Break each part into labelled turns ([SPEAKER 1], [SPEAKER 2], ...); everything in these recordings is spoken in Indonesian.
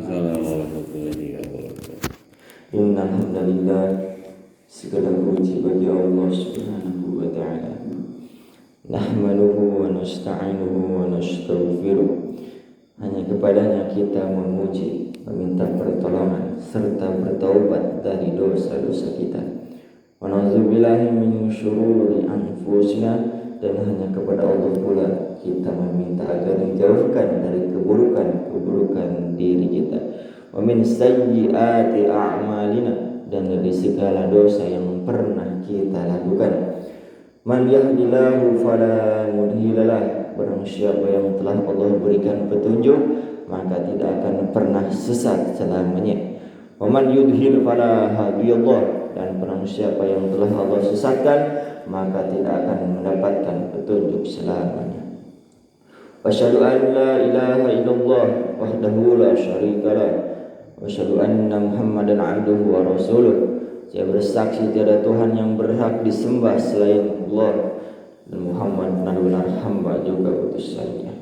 [SPEAKER 1] warahmatullahi wabarakatuh.
[SPEAKER 2] Innal hamdalillah, segala puji bagi Allah Subhanahu wa ta'ala. Nahmaduhu wa nasta'inuhu wa nastaghfiruh. Hanya kepadanya kita memuji, meminta pertolongan serta bertaubat dari dosa-dosa kita. Wa na'udzubillahi min syururi anfusina, dan hanya kepada Allah pula kita meminta agar dijauhkan dari keburukan diri kita. Wa min sayyiati a'malina, dan dari segala dosa yang pernah kita lakukan. Man yahdillahu fala mudhillalah, barang siapa yang telah Allah berikan petunjuk maka tidak akan pernah sesat selamanya. Wa man yudhil fala hadiyallah, dan barang siapa yang telah Allah sesatkan maka tidak akan mendapatkan petunjuk selamanya. Wa asyhadu an la ilaha illallah wahdahu la syarikalah, wa asyhadu anna Muhammadan abduhu wa rasuluh. Saya bersaksi tiada Tuhan yang berhak disembah selain Allah, dan Muhammad benar-benar hamba juga utusannya.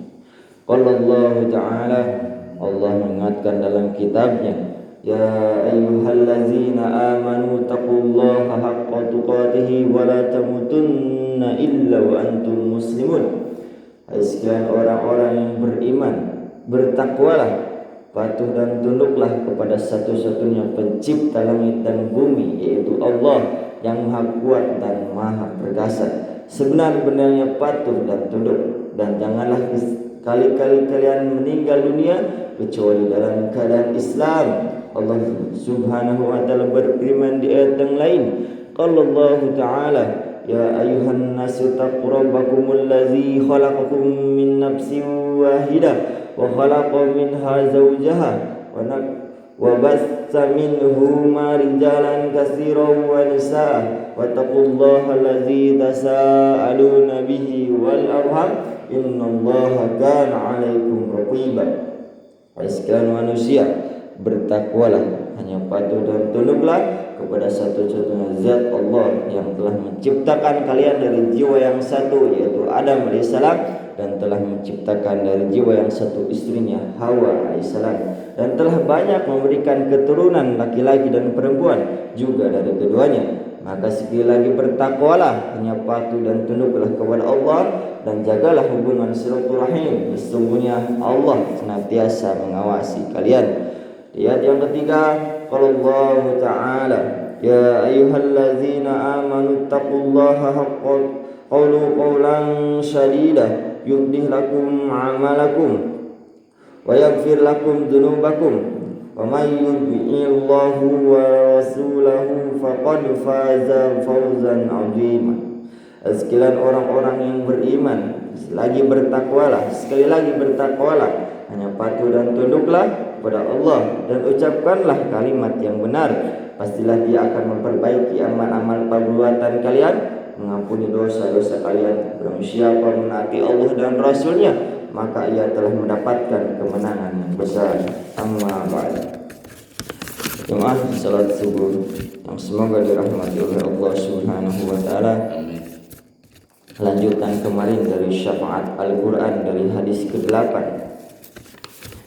[SPEAKER 2] Qala Allah Ta'ala, Allah mengingatkan dalam kitabnya, ya ayyuhallazina amanu taqullaha haqqa tuqatih wa la tamutunna illa wa antum muslimun. Hai sekalian orang-orang yang beriman, bertakwalah, patuh dan tunduklah kepada satu-satunya pencipta langit dan bumi, yaitu Allah yang maha kuat dan maha perkasa. Sebenar-benarnya patuh dan tunduk, dan janganlah kali-kali kalian meninggal dunia kecuali dalam keadaan Islam. Allah Subhanahu wa ta'ala berfirman di ayat yang lain, qala Allah Ta'ala, ya ayuhan nasu taqu rabbakumul ladzi khalaqakum min nafsin wahidah wa khalaqa minha zawjaha wa bassa minhuma rijalan katsiran wa nisaa wa taqullaha alladzi tasaaluna bihi wal arham innallaha kana 'alaikum raqiba. Hai sekalian manusia, bertakwalah, hanya patuh dan tunduklah kepada satu-satunya zat Allah yang telah menciptakan kalian dari jiwa yang satu, yaitu Adam alaihissalam, dan telah menciptakan dari jiwa yang satu istrinya Hawa alaihissalam, dan telah banyak memberikan keturunan laki-laki dan perempuan juga dari keduanya. Maka sekali lagi bertakwalah, hanya patuh dan tunduklah kepada Allah, dan jagalah hubungan silaturahim. Sesungguhnya Allah senantiasa mengawasi kalian. Di ayat yang ketiga, qala Allah Ta'ala, ya ayyuhallazina amanu taqullaha haqqa qawlu qawlan sadida yuslih lakum a'malakum wa yaghfir lakum dzunubakum wa may yuti'illahu wa rasulahu faqad faza fawzan 'azima. Sekalian orang-orang yang beriman, sekali lagi bertakwalah, hanya patuh dan tunduklah kepada Allah, dan ucapkanlah kalimat yang benar. Pastilah Dia akan memperbaiki amal-amal perbuatan kalian, mengampuni dosa-dosa kalian. Barang siapa menaati Allah dan Rasulnya, maka ia telah mendapatkan kemenangan yang besar. Amma ba'd. Jemaah salat subuh yang semoga dirahmati oleh Allah Subhanahu wa ta'ala. Lanjutan kemarin dari syafaat Al-Quran dari hadis ke-8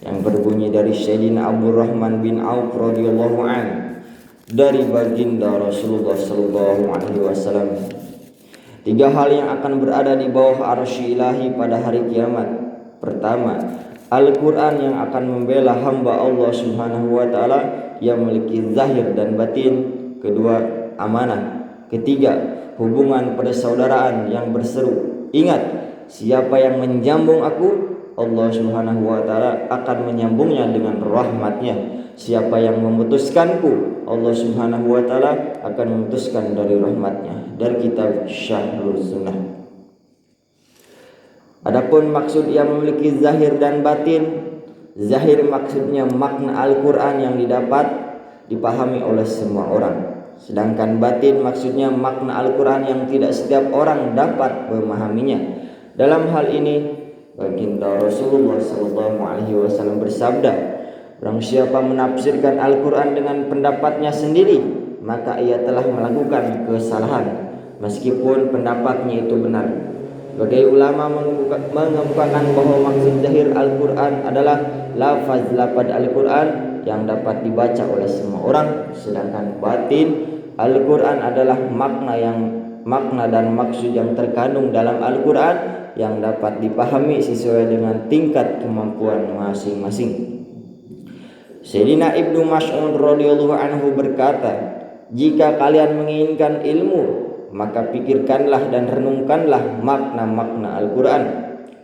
[SPEAKER 2] yang berbunyi dari Sayyidina Abdurrahman bin Auf radhiyallahu an, dari baginda Rasulullah sallallahu alaihi wasallam. 3 hal yang akan berada di bawah arsy ilahi pada hari kiamat. Pertama, Al-Quran yang akan membela hamba Allah Subhanahu wa ta'ala yang memiliki zahir dan batin. Kedua, amanah. Ketiga, hubungan persaudaraan yang berseru. Ingat, siapa yang menjambung aku, Allah Subhanahu wa ta'ala akan menyambungnya dengan rahmatnya. Siapa yang memutuskanku, Allah Subhanahu wa ta'ala akan memutuskan dari rahmatnya. Dari kitab Syahrul Sunnah. Adapun maksud yang memiliki zahir dan batin, zahir maksudnya makna Al-Quran yang dipahami oleh semua orang. Sedangkan batin maksudnya makna Al-Quran yang tidak setiap orang dapat memahaminya. Dalam hal ini, baginda Rasulullah SAW bersabda, barang siapa menafsirkan Al-Quran dengan pendapatnya sendiri, maka ia telah melakukan kesalahan, meskipun pendapatnya itu benar. Sebagai ulama mengemukakan bahwa maksud zahir Al-Quran adalah lafaz-lafaz Al-Quran yang dapat dibaca oleh semua orang, sedangkan batin Al-Quran adalah makna dan maksud yang terkandung dalam Al-Quran yang dapat dipahami sesuai dengan tingkat kemampuan masing-masing. Sayyidina Ibnu Mas'ud radhiyallahu anhu berkata, "Jika kalian menginginkan ilmu, maka pikirkanlah dan renungkanlah makna-makna Al-Quran,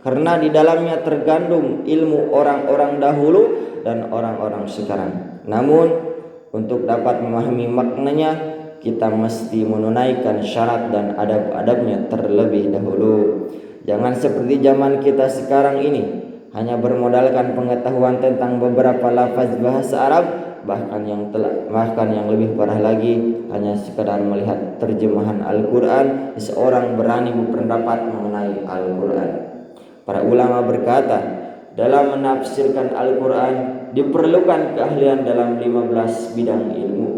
[SPEAKER 2] karena di dalamnya terkandung ilmu orang-orang dahulu dan orang-orang sekarang. Namun, untuk dapat memahami maknanya, kita mesti menunaikan syarat dan adab-adabnya terlebih dahulu. Jangan seperti zaman kita sekarang ini, hanya bermodalkan pengetahuan tentang beberapa lafaz bahasa Arab, bahkan yang lebih parah lagi, hanya sekadar melihat terjemahan Al-Quran, seseorang berani berpendapat mengenai Al-Quran. Para ulama berkata, dalam menafsirkan Al-Quran diperlukan keahlian dalam 15 bidang ilmu.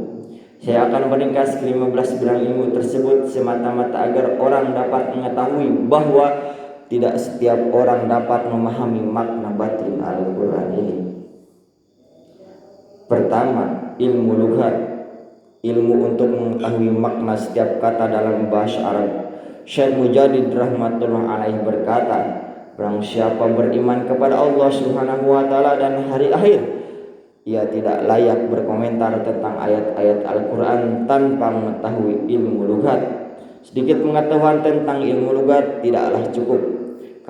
[SPEAKER 2] Saya akan meringkas ke 15 bidang ilmu tersebut semata-mata agar orang dapat mengetahui bahwa tidak setiap orang dapat memahami makna batin Al-Quran ini. Pertama, ilmu lughat, ilmu untuk mengetahui makna setiap kata dalam bahasa Arab. Syekh Mujadid rahmatullah alaih berkata, barang siapa beriman kepada Allah Subhanahu wa taala dan hari akhir, ia tidak layak berkomentar tentang ayat-ayat Al-Quran tanpa mengetahui ilmu lughat. Sedikit pengetahuan tentang ilmu lughat tidaklah cukup,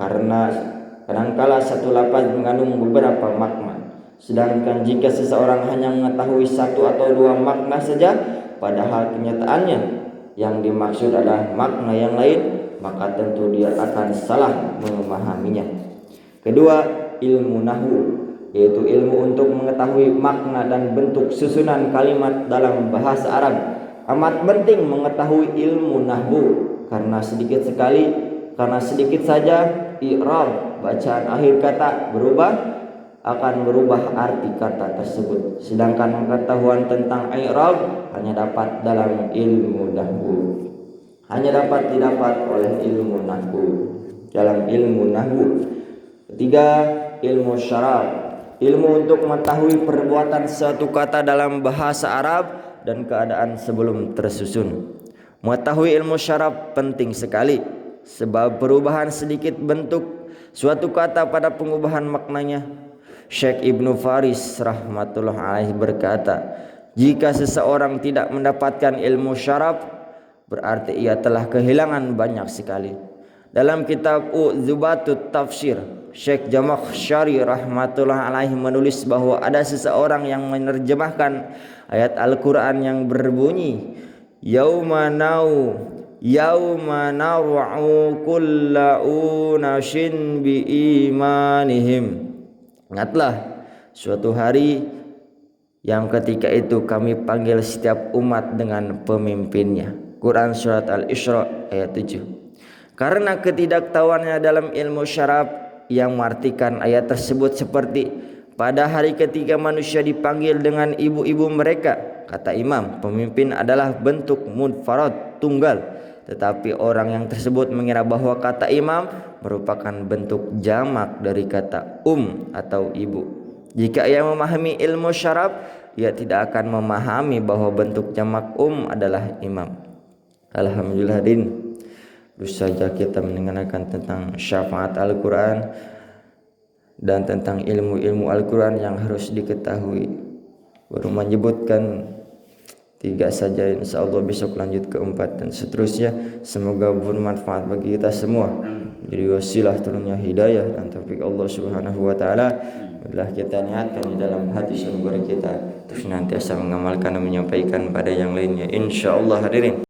[SPEAKER 2] karena kadangkala satu lafaz mengandung beberapa makna. Sedangkan jika seseorang hanya mengetahui satu atau dua makna saja, padahal kenyataannya yang dimaksud adalah makna yang lain, maka tentu dia akan salah memahaminya. Kedua, ilmu nahwu, yaitu ilmu untuk mengetahui makna dan bentuk susunan kalimat dalam bahasa Arab. Amat penting mengetahui ilmu nahwu, karena sedikit saja i'rab, bacaan akhir kata akan berubah arti kata tersebut. Sedangkan pengetahuan tentang i'rab hanya dapat dalam ilmu nahwu, hanya dapat didapat oleh ilmu nahwu, dalam ilmu nahwu. Ketiga, ilmu syaraf, ilmu untuk mengetahui perbuatan suatu kata dalam bahasa Arab dan keadaan sebelum tersusun. Mengetahui ilmu syaraf penting sekali, sebab perubahan sedikit bentuk suatu kata pada pengubahan maknanya. Syekh Ibnu Faris rahmatullah alaih berkata, jika seseorang tidak mendapatkan ilmu syaraf, berarti ia telah kehilangan banyak sekali. Dalam kitab Zubatut Tafsir, Syekh Jamakhsyari rahmatullah alaihi menulis bahwa ada seseorang yang menerjemahkan ayat Al-Quran yang berbunyi, Yauma nar'u kulla unasin bi imanihim. Ingatlah suatu hari yang ketika itu kami panggil setiap umat dengan pemimpinnya. Quran Surat Al-Isra ayat 7. Karena ketidaktahuannya dalam ilmu syaraf, yang mengartikan ayat tersebut seperti pada hari ketiga manusia dipanggil dengan ibu-ibu mereka. Kata imam, pemimpin adalah bentuk munfarad, tunggal, tetapi orang yang tersebut mengira bahwa kata imam merupakan bentuk jamak dari kata atau ibu. Jika ia memahami ilmu syaraf, ia tidak akan memahami bahwa bentuk jamak adalah imam. Alhamdulillah din, baru saja kita mendengarkan tentang syafaat Al-Quran dan tentang ilmu-ilmu Al-Quran yang harus diketahui. Baru menyebutkan 3 saja, insya Allah besok lanjut ke 4 dan seterusnya. Semoga bermanfaat bagi kita semua, jadi wasilah turunnya hidayah dan taufik Allah Subhanahu wa taala. Bila kita niatkan di dalam hati sumber kita, terus nantiasa mengamalkan dan menyampaikan pada yang lainnya, insya Allah hadirin.